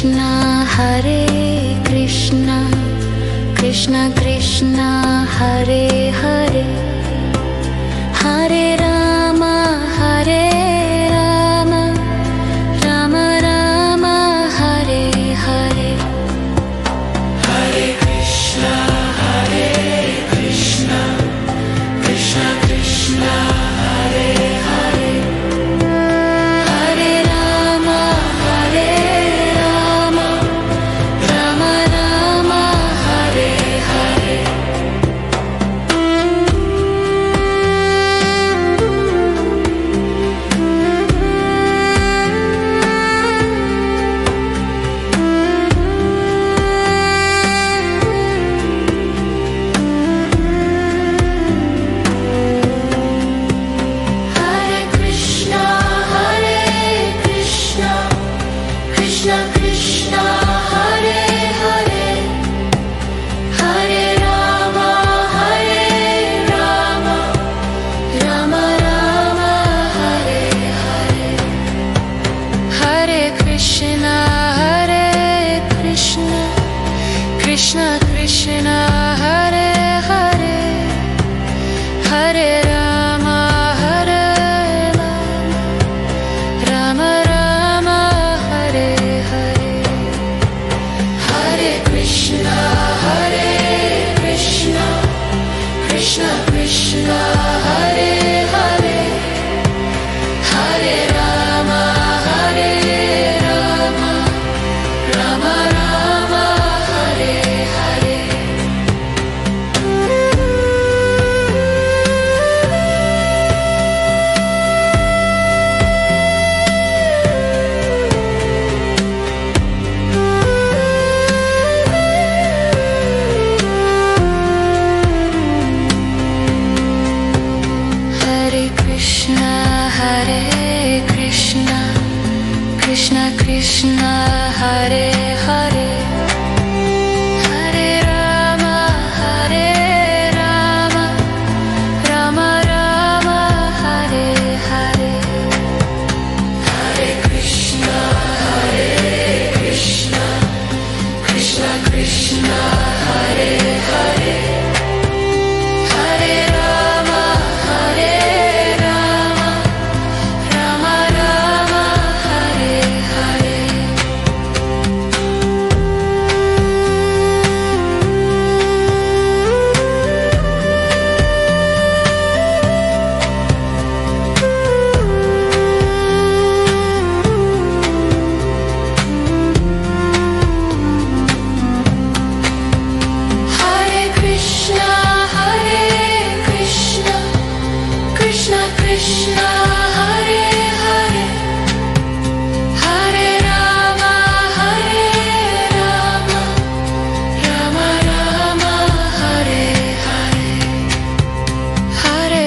Krishna Hare Krishna Krishna Krishna Hare Hare Hare Rama Hare Rama Rama Rama Hare Hare Hare Krishna Krishna Krishna Hare Hare Hare Rama Hare Rama Rama Rama Hare Hare Hare Krishna Krishna Krishna Hare Hare Hare Rama Hare Rama Rama Rama Hare Hare Hare Krishna Krishna Krishna Hare Hare Hare Rama Hare Rama Rama Hare Hare Hare Krishna Krishna Krishna Hare Hare Hare Rama Hare Rama Rama Rama Hare Hare Hare Krishna Krishna Krishna Hare Hare Hare Rama Hare Rama Rama Rama Hare Hare Hare Krishna Krishna Krishna Hare Hare Hare Rama Hare Rama Rama Rama Hare Hare Hare Krishna Krishna Krishna Hare Hare Hare Rama Hare Rama Rama Rama Hare Hare Hare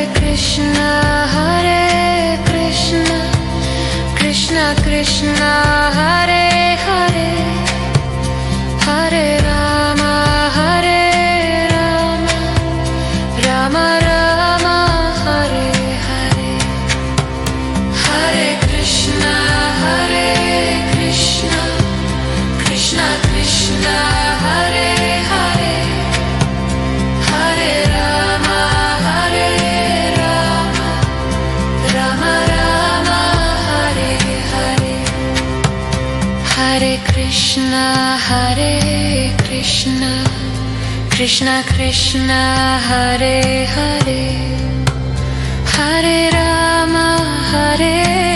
Krishna Krishna Krishna Hare Hare Hare Rama Hare Rama Rama Rama Hare Hare Hare Krishna Krishna Krishna Hare Hare Hare Rama Hare Rama Rama Rama Hare Hare Hare Krishna Krishna Krishna Hare Hare Hare Rama Hare